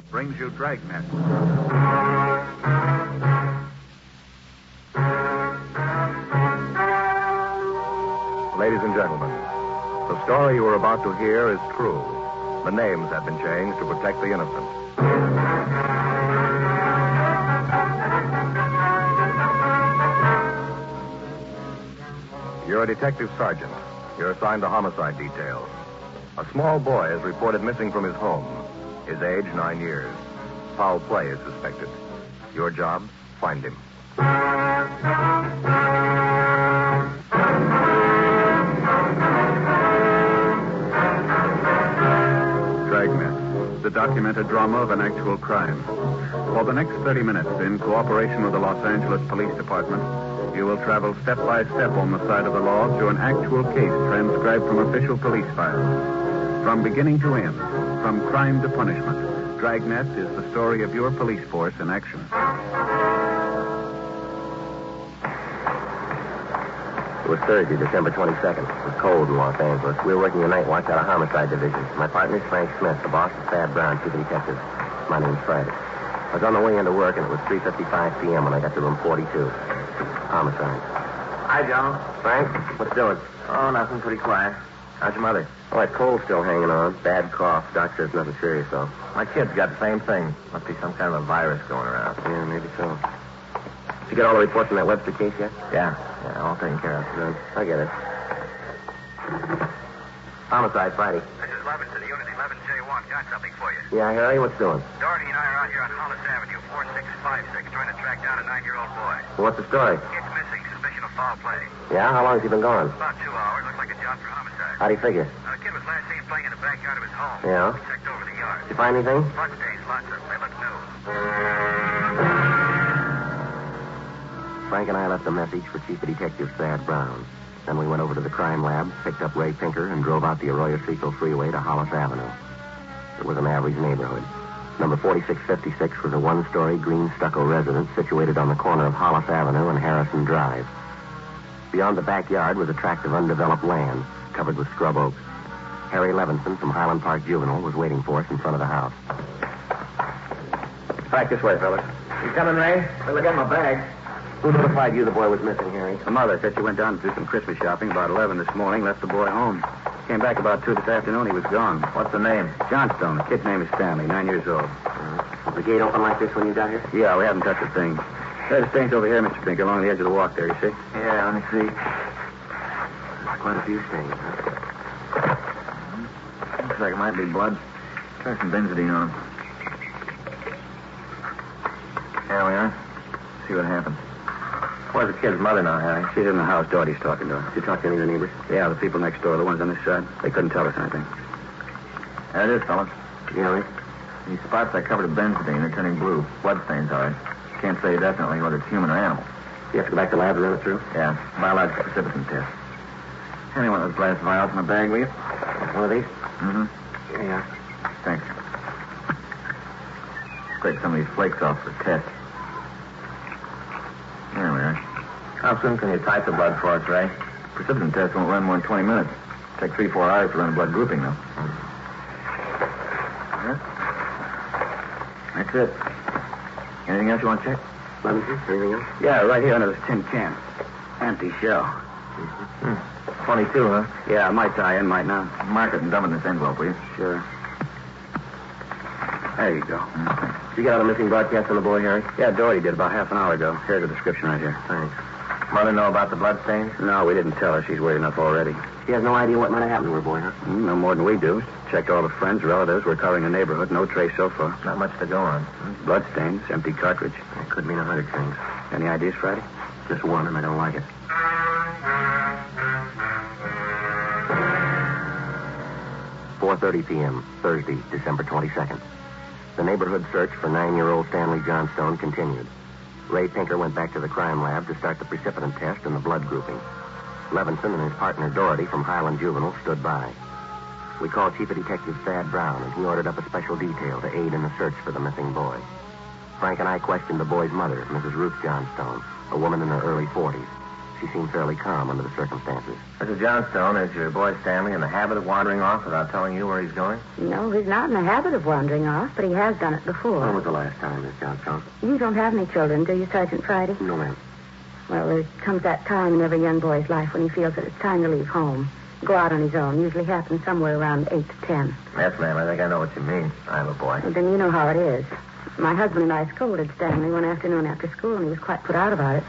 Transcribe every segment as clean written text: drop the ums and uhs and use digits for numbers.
brings you Dragnet. Ladies and gentlemen, the story you are about to hear is true. The names have been changed to protect the innocent. You're a detective sergeant. You're assigned to homicide detail. A small boy is reported missing from his home. His age, 9 years. Foul play is suspected. Your job, find him. Dragnet, the documented drama of an actual crime. For the next 30 minutes, in cooperation with the Los Angeles Police Department, you will travel step by step on the side of the law through an actual case transcribed from official police files. From beginning to end, from crime to punishment, Dragnet is the story of your police force in action. It was Thursday, December 22nd. It was cold in Los Angeles. We were working a night watch out of Homicide Division. My partner's Frank Smith. The boss is Thad Brown, chief detective. My name's Friday. I was on the way into work, and it was 3:55 p.m. when I got to room 42. Homicide. Hi, John. Frank, what's doing? Oh, nothing. Pretty quiet. How's your mother? Oh, that cold's still hanging on. Bad cough. Doc says nothing serious, though. My kid's got the same thing. Must be some kind of a virus going around. Yeah, maybe so. Did you get all the reports on that Webster case yet? Yeah, all taken care of. Good. I get it. Homicide, Friday. This is Levinson, Unit 11J1. Got something for you. Yeah, Harry, what's doing? Doherty and I are out here on Hollis Avenue, 4656, trying to track down a 9-year-old boy. Well, what's the story? Kid's missing. Suspicion of foul play. Yeah? How long has he been gone? About 2 hours. Looks like a job for homicide. How'd he figure? The kid was last seen playing in the backyard of his home. Yeah? We checked over the yard. Did you find anything? Blood stains, lots of them. They look new. Frank and I left a message for Chief Detective Thad Brown. Then we went over to the crime lab, picked up Ray Pinker, and drove out the Arroyo Seco Freeway to Hollis Avenue. It was an average neighborhood. Number 4656 was a one-story green stucco residence situated on the corner of Hollis Avenue and Harrison Drive. Beyond the backyard was a tract of undeveloped land, covered with scrub oaks. Harry Levinson from Highland Park Juvenile was waiting for us in front of the house. Back this way, fellas. You coming, Ray? Well, I got my bag. Who notified you the boy was missing, Harry? The mother said she went down to do some Christmas shopping about 11 this morning, left the boy home. Came back about 2 this afternoon. He was gone. What's the name? Johnstone. The kid's name is Stanley, 9 years old. Was the gate open like this when you got here? Yeah, we haven't touched a thing. There's the stains over here, Mr. Pinker, along the edge of the walk there, you see? Yeah, let me see. Quite a few stains, huh? Looks like it might be blood. Try some benzidine on him. There we are. See what happens. Where's the kid's mother now, Harry? She's in the house. Doherty's talking to her. Did you talk to any of the neighbors? Yeah, the people next door, the ones on this side. They couldn't tell us anything. There it is, fellas. Yeah, Rick? These spots I covered with benzidine are turning blue. Blood stains, all right. Can't say definitely whether it's human or animal. You have to go back to the lab and run it through? Yeah, biological precipitant test. Hand me one of those glass vials in the bag, will you? One of these? Mm-hmm. Here you are. Thanks. Scrape some of these flakes off for test. There we are. How soon can you type the blood for us, Ray? Precipitant test won't run more than 20 minutes. Take 3-4 hours to run a blood grouping, though. Yeah. That's it. Anything else you want to check? Levinson, anything else? Yeah, right here under this tin can. Empty shell. 22, huh? Yeah, might tie in, might not. Mark it and dump it in this envelope, will you? Sure. There you go. Did you get out a missing broadcast on the boy, Harry? Yeah, Doherty did about half an hour ago. Here's the description right here. Thanks. Mother know about the blood stains? No, we didn't tell her. She's worried enough already. She has no idea what might have happened to her boy, huh? No more than we do. Checked all the friends, relatives. We're covering the neighborhood. No trace so far. Not much to go on. Blood stains, empty cartridge. It could mean 100 things. Any ideas, Friday? Just one, and I don't like it. 4:30 p.m., Thursday, December 22nd. The neighborhood search for 9-year-old Stanley Johnstone continued. Ray Pinker went back to the crime lab to start the precipitant test and the blood grouping. Levinson and his partner Doherty from Highland Juvenile stood by. We called Chief Detective Thad Brown, and he ordered up a special detail to aid in the search for the missing boy. Frank and I questioned the boy's mother, Mrs. Ruth Johnstone, a woman in her early 40s. She seemed fairly calm under the circumstances. Mrs. Johnstone, is your boy Stanley in the habit of wandering off without telling you where he's going? No, he's not in the habit of wandering off, but he has done it before. When was the last time, Miss Johnstone? You don't have any children, do you, Sergeant Friday? No, ma'am. Well, there comes that time in every young boy's life when he feels that it's time to leave home. Go out on his own. Usually happens somewhere around 8 to 10. Yes, ma'am. I think I know what you mean. I have a boy. Well, then you know how it is. My husband and I scolded Stanley one afternoon after school, and he was quite put out about it.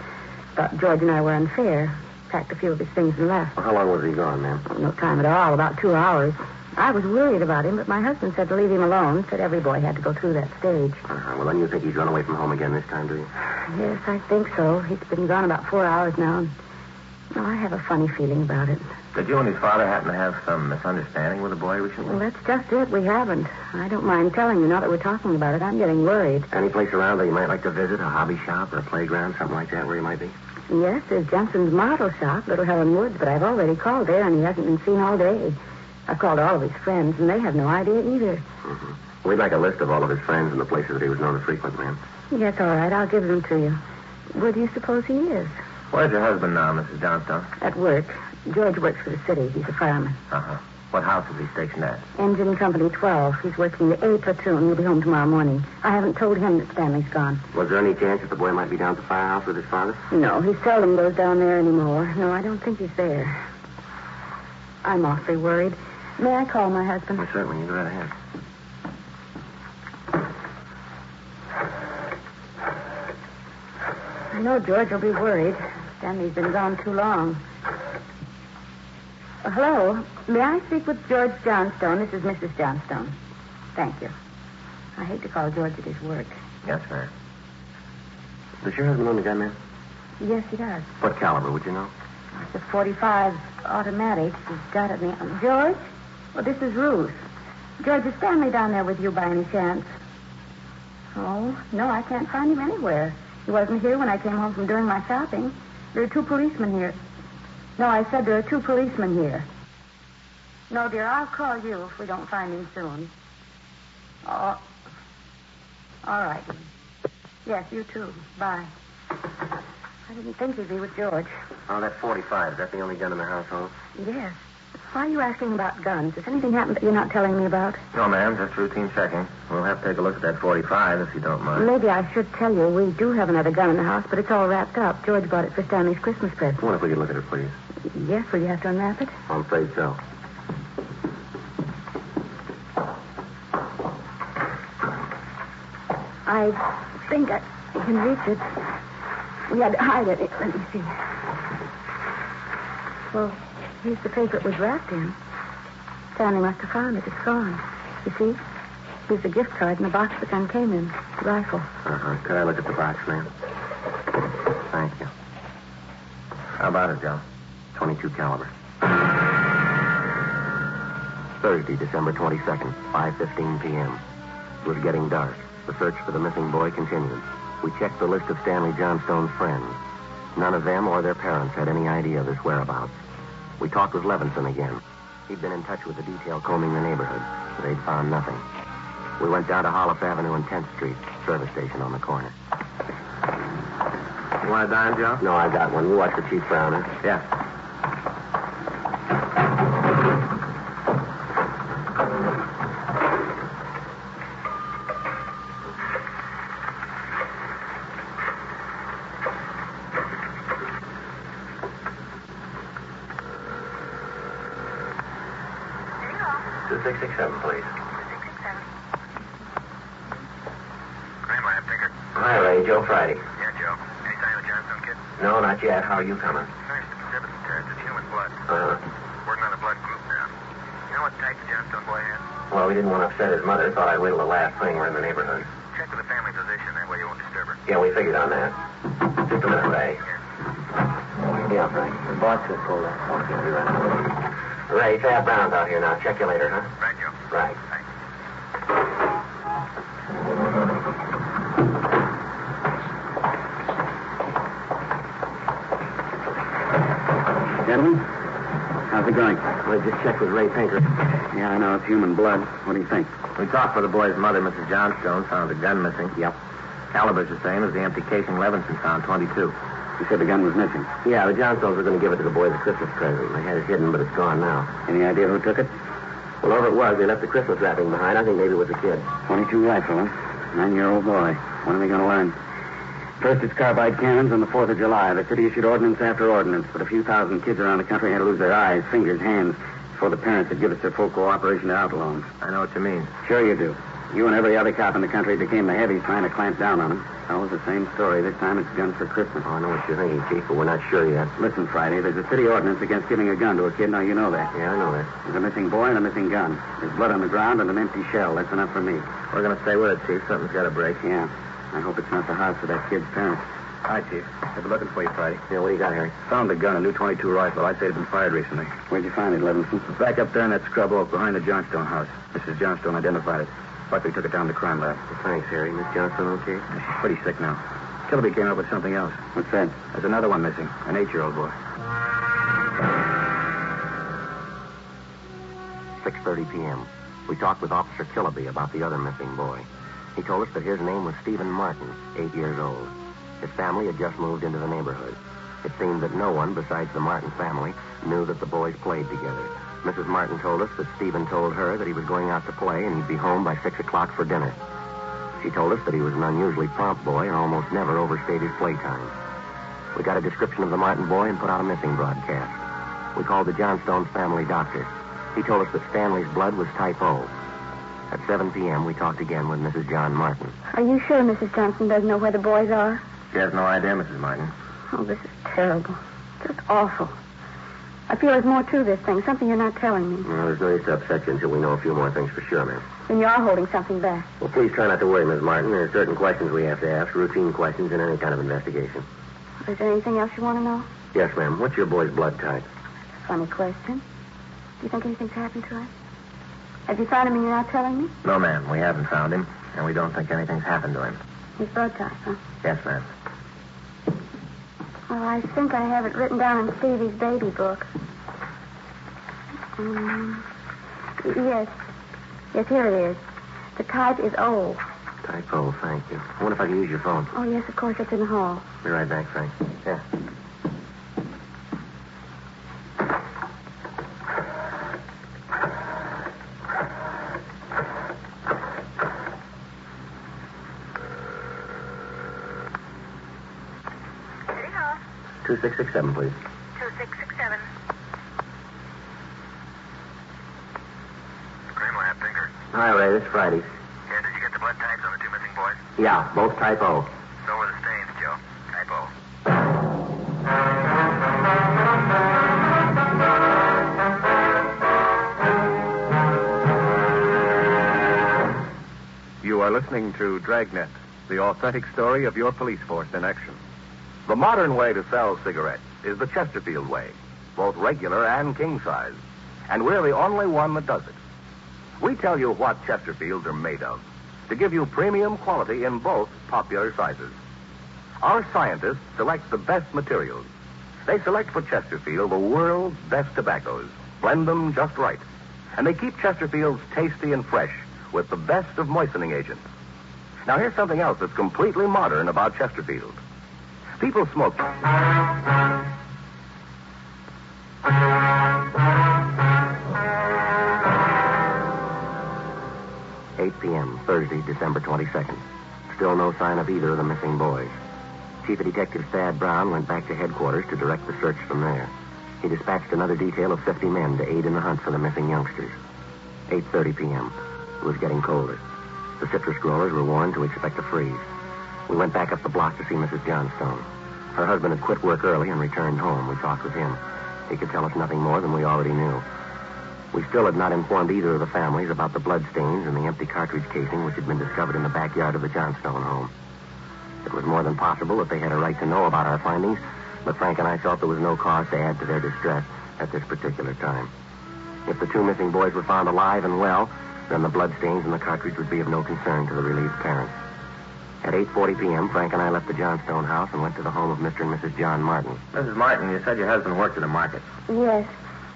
Thought George and I were unfair. Packed a few of his things and left. Well, how long was he gone, ma'am? Oh, no time at all. About 2 hours. I was worried about him, but my husband said to leave him alone. Said every boy had to go through that stage. Well, then you think he's run away from home again this time, do you? Yes, I think so. He's been gone about 4 hours now. And, well, I have a funny feeling about it. Did you and his father happen to have some misunderstanding with the boy recently? Well, that's just it. We haven't. I don't mind telling you now that we're talking about it. I'm getting worried. Any place around that you might like to visit? A hobby shop or a playground, something like that, where he might be? Yes, there's Jensen's model shop, Little Helen Woods, but I've already called there, and he hasn't been seen all day. I've called all of his friends, and they have no idea either. Mm-hmm. We'd like a list of all of his friends and the places that he was known to frequent, ma'am. Yes, all right. I'll give them to you. Where do you suppose he is? Where's your husband now, Mrs. Johnstone? At work. George works for the city. He's a fireman. Uh-huh. What house is he stationed at? Engine Company 12. He's working the A platoon. He'll be home tomorrow morning. I haven't told him that Stanley's gone. Was there any chance that the boy might be down at the firehouse with his father? No, he seldom goes down there anymore. No, I don't think he's there. I'm awfully worried. May I call my husband? Well, certainly. You go right ahead. I know George will be worried. Stanley's been gone too long. Hello. May I speak with George Johnstone? This is Mrs. Johnstone. Thank you. I hate to call George at his work. Yes, sir. Does your husband own a gun, ma'am? Yes, he does. What caliber, would you know? It's a .45 automatic. He's got it. George? Well, this is Ruth. George, is Stanley down there with you by any chance? Oh, no, I can't find him anywhere. He wasn't here when I came home from doing my shopping. There are 2 policemen here. No, I said there are 2 policemen here. No, dear, I'll call you if we don't find him soon. Oh, all right. Yes, you too. Bye. I didn't think he'd be with George. Oh, that .45. Is that the only gun in the household? Yes. Why are you asking about guns? Has anything happened that you're not telling me about? No, ma'am. Just routine checking. We'll have to take a look at that .45 if you don't mind. Maybe I should tell you we do have another gun in the house, but it's all wrapped up. George bought it for Stanley's Christmas present. What if we could look at it, please? Yes, will you have to unwrap it? I'm afraid so. I think I can reach it. We had to hide it. Let me see. Well, here's the paper it was wrapped in. Stanley must have found it. It's gone. You see? Here's the gift card and the box the gun came in. The rifle. Uh-huh. Could I look at the box, ma'am? Thank you. How about it, Joe? .22 caliber. Thursday, December 22nd, 5:15 p.m. It was getting dark. The search for the missing boy continued. We checked the list of Stanley Johnstone's friends. None of them or their parents had any idea of his whereabouts. We talked with Levinson again. He'd been in touch with the detail combing the neighborhood. They'd found nothing. We went down to Hollis Avenue and 10th Street, service station on the corner. You want a dime, Joe? No, I got one. You watch the Chief Browner. Yeah. Please. Crime lab, Tinker. Hi, Ray. Joe Friday. Yeah, Joe. Any sign of the Johnstone kid? No, not yet. How are you coming? Nice specific test. It's human blood. Working on the blood group now. You know what type the Johnstone boy has? Well, we didn't want to upset his mother. Thought I'd wait till the last thing. We're in the neighborhood. Check with the family physician. That way you won't disturb her. Yeah, we figured on that. Just a minute, Ray. Yeah, Frank. The box is pulled up. Okay, be right out. Ray, Fab Brown's out here now. Check you later, huh? Right, Joe. Right. Thanks. Gentlemen, how's it going? We just checked with Ray Pinker. Yeah, I know. It's human blood. What do you think? We talked with the boy's mother, Mrs. Johnstone, found the gun missing. Yep. Caliber's the same as the empty casing Levinson found, 22. You said the gun was missing. Yeah, the Johnstones were going to give it to the boys as a Christmas present. They had it hidden, but it's gone now. Any idea who took it? Well, whoever it was, they left the Christmas wrapping behind. I think maybe it was a kid. .22 rifle, huh? 9-year-old boy. When are they going to learn? First, it's carbide cannons on the 4th of July. The city issued ordinance after ordinance, but a few thousand kids around the country had to lose their eyes, fingers, hands, before the parents would give us their full cooperation to outlaws. I know what you mean. Sure you do. You and every other cop in the country became the heavies trying to clamp down on them. Always the same story. This time it's guns for Christmas. Oh, I know what you're thinking, Chief, but we're not sure yet. Listen, Friday, there's a city ordinance against giving a gun to a kid. Now, you know that. Yeah, I know that. There's a missing boy and a missing gun. There's blood on the ground and an empty shell. That's enough for me. We're going to stay with it, Chief. Something's got to break. Yeah. I hope it's not the house of that kid's parents. Hi, Chief. I've been looking for you, Friday. Yeah, what do you got, Harry? Found a gun, a new .22 rifle. I'd say it's been fired recently. Where'd you find it, Levinson? It's back up there in that scrub oak behind the Johnstone house. Mrs. Johnstone identified it. Luckily took it down to the crime lab. Well, thanks, Harry. Miss Johnson okay? She's pretty sick now. Kilby came up with something else. What's that? There's another one missing. An 8-year-old boy. 6:30 p.m. We talked with Officer Kilby about the other missing boy. He told us that his name was Stephen Martin, 8 years old. His family had just moved into the neighborhood. It seemed that no one besides the Martin family knew that the boys played together. Mrs. Martin told us that Stephen told her that he was going out to play and he'd be home by 6 o'clock for dinner. She told us that he was an unusually prompt boy and almost never overstayed his playtime. We got a description of the Martin boy and put out a missing broadcast. We called the Johnstones family doctor. He told us that Stanley's blood was type O. At 7 p.m., we talked again with Mrs. John Martin. Are you sure Mrs. Johnson doesn't know where the boys are? She has no idea, Mrs. Martin. Oh, this is terrible. Just awful. I feel there's more to this thing, something you're not telling me. Well, there's no use to upset you until we know a few more things for sure, ma'am. Then you are holding something back. Well, please try not to worry, Miss Martin. There are certain questions we have to ask, routine questions in any kind of investigation. Is there anything else you want to know? Yes, ma'am. What's your boy's blood type? Funny question. Do you think anything's happened to him? Have you found him and you're not telling me? No, ma'am. We haven't found him, and we don't think anything's happened to him. His blood type, huh? Yes, ma'am. Well, I think I have it written down in Stevie's baby book. Yes. Yes, here it is. The type is O. Type O, thank you. I wonder if I can use your phone. Oh, yes, of course. It's in the hall. Be right back, Frank. Yeah. City Hall. 2667, please. 2667. Crime lab, Tinker. Hi, Ray. This is Friday. Yeah, did you get the blood types on the two missing boys? Yeah, both type O. So were the stains, Joe. Type O. You are listening to Dragnet, the authentic story of your police force in action. The modern way to sell cigarettes is the Chesterfield way, both regular and king size. And we're the only one that does it. We tell you what Chesterfields are made of to give you premium quality in both popular sizes. Our scientists select the best materials. They select for Chesterfield the world's best tobaccos, blend them just right, and they keep Chesterfields tasty and fresh with the best of moistening agents. Now, here's something else that's completely modern about Chesterfield. People smoke. 8 p.m., Thursday, December 22nd. Still no sign of either of the missing boys. Chief of Detectives Thad Brown went back to headquarters to direct the search from there. He dispatched another detail of 50 men to aid in the hunt for the missing youngsters. 8:30 p.m. It was getting colder. The citrus growers were warned to expect a freeze. We went back up the block to see Mrs. Johnstone. Her husband had quit work early and returned home. We talked with him. He could tell us nothing more than we already knew. We still had not informed either of the families about the bloodstains and the empty cartridge casing which had been discovered in the backyard of the Johnstone home. It was more than possible that they had a right to know about our findings, but Frank and I felt there was no cause to add to their distress at this particular time. If the two missing boys were found alive and well, then the bloodstains and the cartridge would be of no concern to the relieved parents. At 8:40 p.m., Frank and I left the Johnstone house and went to the home of Mr. and Mrs. John Martin. Mrs. Martin, you said your husband worked at a market. Yes.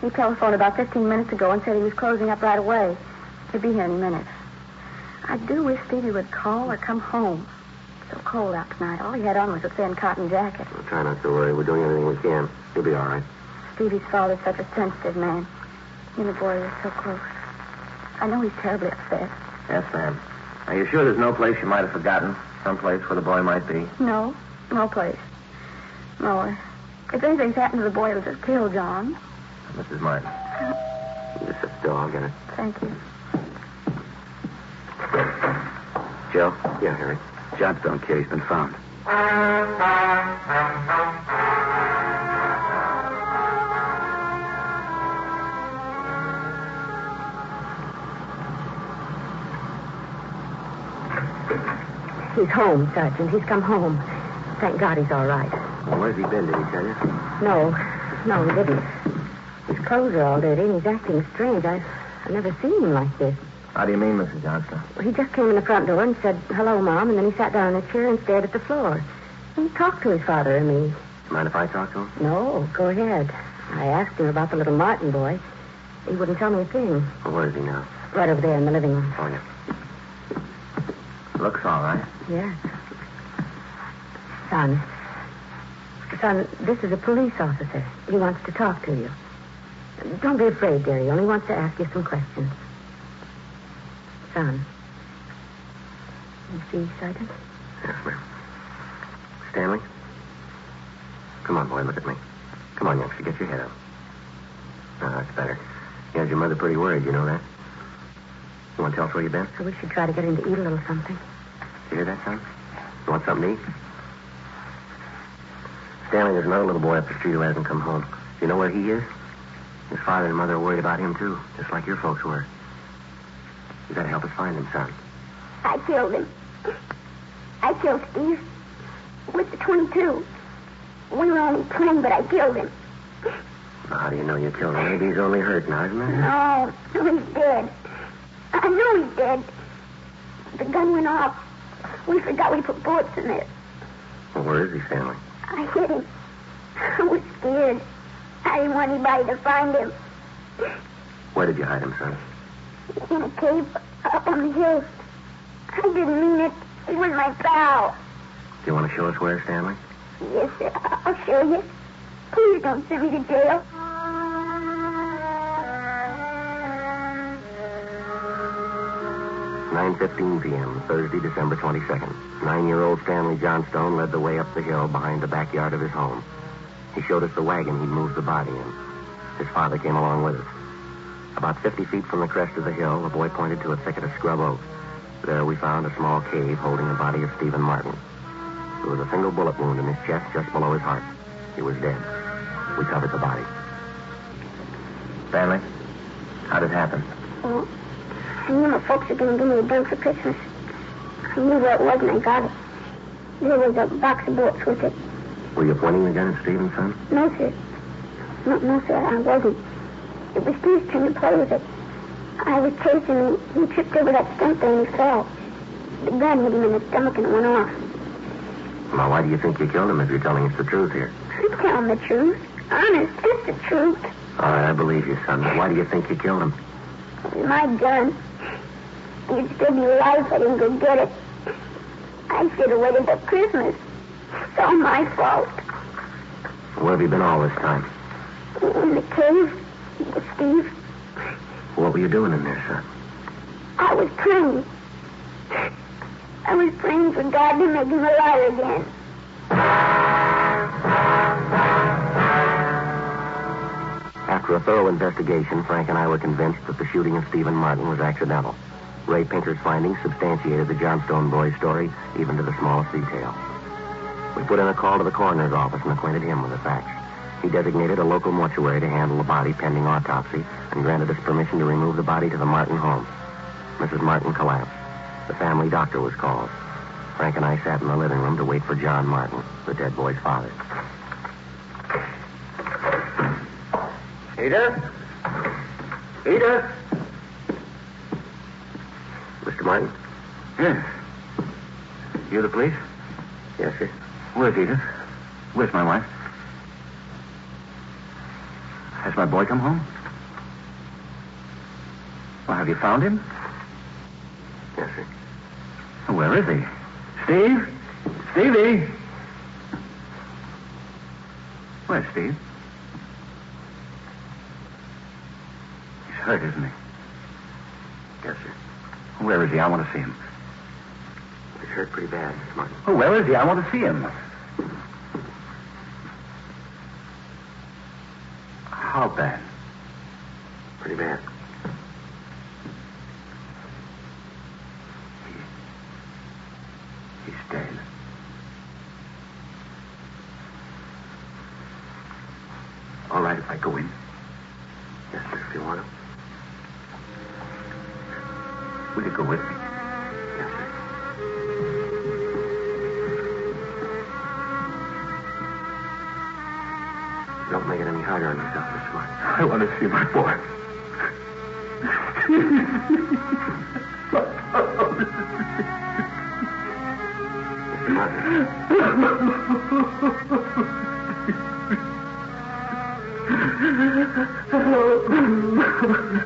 He telephoned about 15 minutes ago and said he was closing up right away. He'll be here any minute. I do wish Stevie would call or come home. so cold out tonight. All he had on was a thin cotton jacket. Well, try not to worry. We're doing everything we can. He'll be all right. Stevie's father's such a sensitive man. He and the boy are so close. I know he's terribly upset. Yes, ma'am. Are you sure there's no place you might have forgotten? Some place where the boy might be? No place. No, if anything's happened to the boy, it'll just kill John. Mrs. Martin. You just sit still. I'll get it. Thank you. Joe? Yeah, Harry. Johnstone kid, he's been found. He's home, Sergeant. He's come home. Thank God he's all right. Well, where's he been? Did he tell you? No, he didn't. His clothes are all dirty, and he's acting strange. I've never seen him like this. How do you mean, Mrs. Johnston? Well, he just came in the front door and said, "Hello, Mom," and then he sat down in a chair and stared at the floor. He talked to his father and me. Mind if I talk to him? No, go ahead. I asked him about the little Martin boy. He wouldn't tell me a thing. Well, where is he now? Right over there in the living room. Oh, yeah. Looks all right. Yes. Son, this is a police officer. He wants to talk to you. Don't be afraid, dear. He only wants to ask you some questions. Son. You see, Sergeant? Yes, ma'am. Stanley? Come on, boy, look at me. Come on, youngster, get your head up. Oh, that's better. You had your mother pretty worried, you know that? You want to tell us where you've been? So we should try to get him to eat a little something. You hear that, son? You want something to eat? Stanley, there's another little boy up the street who hasn't come home. Do you know where he is? His father and mother are worried about him, too, just like your folks were. You gotta help us find him, son. I killed him. I killed Steve with the .22. We were only playing, but I killed him. Well, how do you know you killed him? Maybe he's only hurt now, isn't he? No, he's dead. I know he's dead. The gun went off. We forgot we put bullets in it. Well, where is he, Stanley? I hit him. I was scared. I didn't want anybody to find him. Where did you hide him, son? In a cave up on the hill. I didn't mean it. He was my pal. Do you want to show us where, Stanley? Yes, sir. I'll show you. Please don't send me to jail. (9:15 p.m., Thursday, December 22nd. 9-year-old Stanley Johnstone led the way up the hill behind the backyard of his home. He showed us the wagon he'd moved the body in. His father came along with us. About 50 feet from the crest of the hill, the boy pointed to a thicket of scrub oak. There we found a small cave holding the body of Stephen Martin. There was a single bullet wound in his chest just below his heart. He was dead. We covered the body. Stanley, how did it happen? Well, I knew my folks were going to give me a gun for Christmas. I knew where it was and I got it. There was a box of bullets with it. Were you pointing the gun at Stephen's son? No, sir. No, sir, I wasn't. It was Steve's turn to play with it. I was chasing him. He tripped over that stump there and he fell. The gun hit him in the stomach and it went off. Now, why do you think you killed him if you're telling us the truth here? I'm telling the truth. Honest, it's the truth. All right, I believe you, son. But why do you think you killed him? It was my gun. He'd still be alive if I didn't go get it. I should have waited till Christmas. It's all my fault. Where have you been all this time? In the cave with Steve. What were you doing in there, son? I was praying. I was praying for God to make him alive again. After a thorough investigation, Frank and I were convinced that the shooting of Stephen Martin was accidental. Ray Pinker's findings substantiated the Johnstone boy's story, even to the smallest detail. We put in a call to the coroner's office and acquainted him with the facts. He designated a local mortuary to handle the body pending autopsy and granted us permission to remove the body to the Martin home. Mrs. Martin collapsed. The family doctor was called. Frank and I sat in the living room to wait for John Martin, the dead boy's father. Edith? Edith? Mr. Martin? Yes. You the police? Yes, sir. Where's Edith? Where's my wife? Has my boy come home? Well, have you found him? Yes, sir. Where is he? Steve? Stevie! Where's Steve? He's hurt, isn't he? Yes, sir. Where is he? I want to see him. He's hurt pretty bad, Mr. Martin. Oh, where is he? I want to see him. How bad? Pretty bad. He's dead. All right if I go in. Yes, sir, if you want to. Will you go with me? Yes, sir. Don't make it any harder on yourself, Mr. Martin. I want to see my boy. Mr. Martin.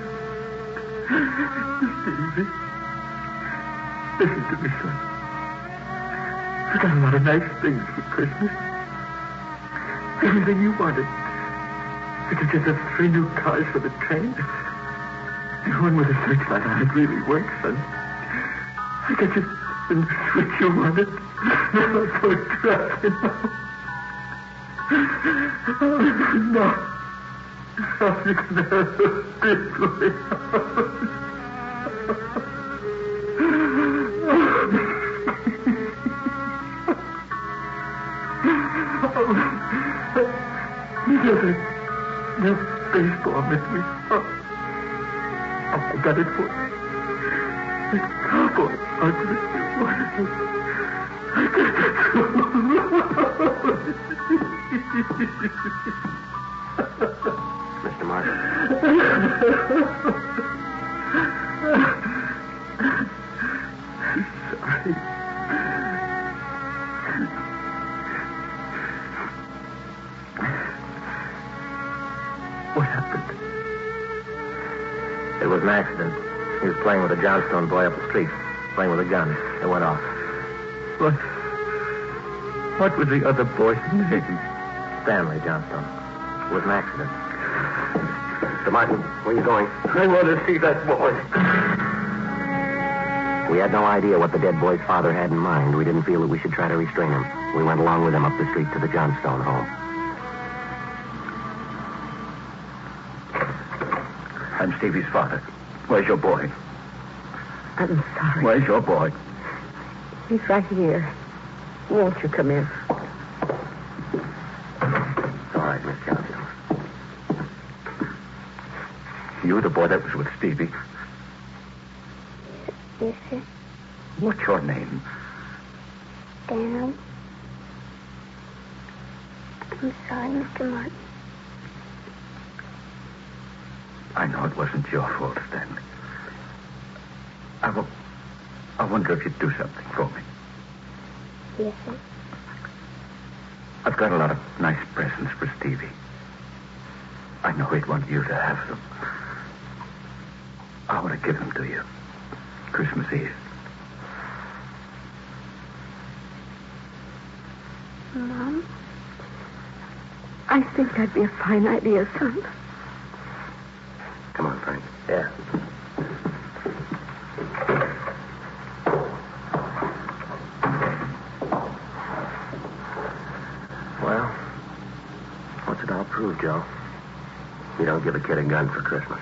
Stevie, listen to me, son. I got a lot of nice things for Christmas. Everything you wanted. I could get us 3 new cars for the train. And one with a searchlight on it really works, son. I got you the switch you wanted. I'm so trapped now. No. How you can have a big way That baseball mitt we saw. I got it for you. The cowboy ugly one. I got it Mr. Martin. Sorry. What happened? It was an accident. He was playing with a Johnstone boy up the street, playing with a gun. It went off. What was the other boy's name? Stanley Johnstone. It was an accident. Mr. Martin, where are you going? I want to see that boy. We had no idea what the dead boy's father had in mind. We didn't feel that we should try to restrain him. We went along with him up the street to the Johnstone home. I'm Stevie's father. Where's your boy? I'm sorry. Where's your boy? He's right here. Won't you come in? All right, Miss Johnstone. You the boy that was with Stevie? Yes, sir. What's your name? Stanley. I'm sorry, Mr. Martin. I know it wasn't your fault, Stanley. I wonder if you'd do something for me. Yes, sir. I've got a lot of nice presents for Stevie. I know he'd want you to have them. I want to give them to you. Christmas Eve. Mom? I think that'd be a fine idea, son. Come on, Frank. Yeah. Well, what's it all prove, Joe? You don't give a kid a gun for Christmas.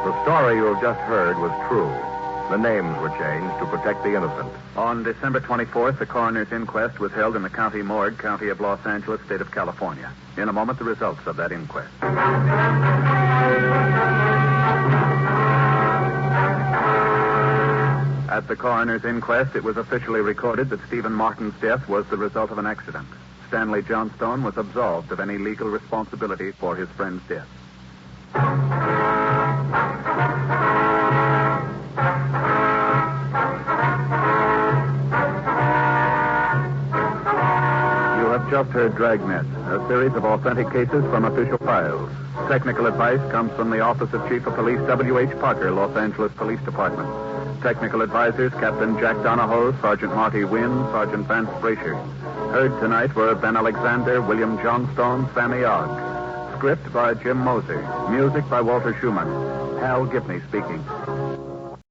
The story you have just heard was true. The names were changed to protect the innocent. On December 24th, the coroner's inquest was held in the county morgue, county of Los Angeles, state of California. In a moment, the results of that inquest. At the coroner's inquest, it was officially recorded that Stephen Martin's death was the result of an accident. Stanley Johnstone was absolved of any legal responsibility for his friend's death. You have just heard Dragnet, a series of authentic cases from official files. Technical advice comes from the Office of Chief of Police W.H. Parker, Los Angeles Police Department. Technical advisors Captain Jack Donahoe, Sergeant Marty Wynn, Sergeant Vance Brasher. Heard tonight were Ben Alexander, William Johnstone, Sammy Ogg. Script by Jim Moser. Music by Walter Schumann. Hal Gibney speaking.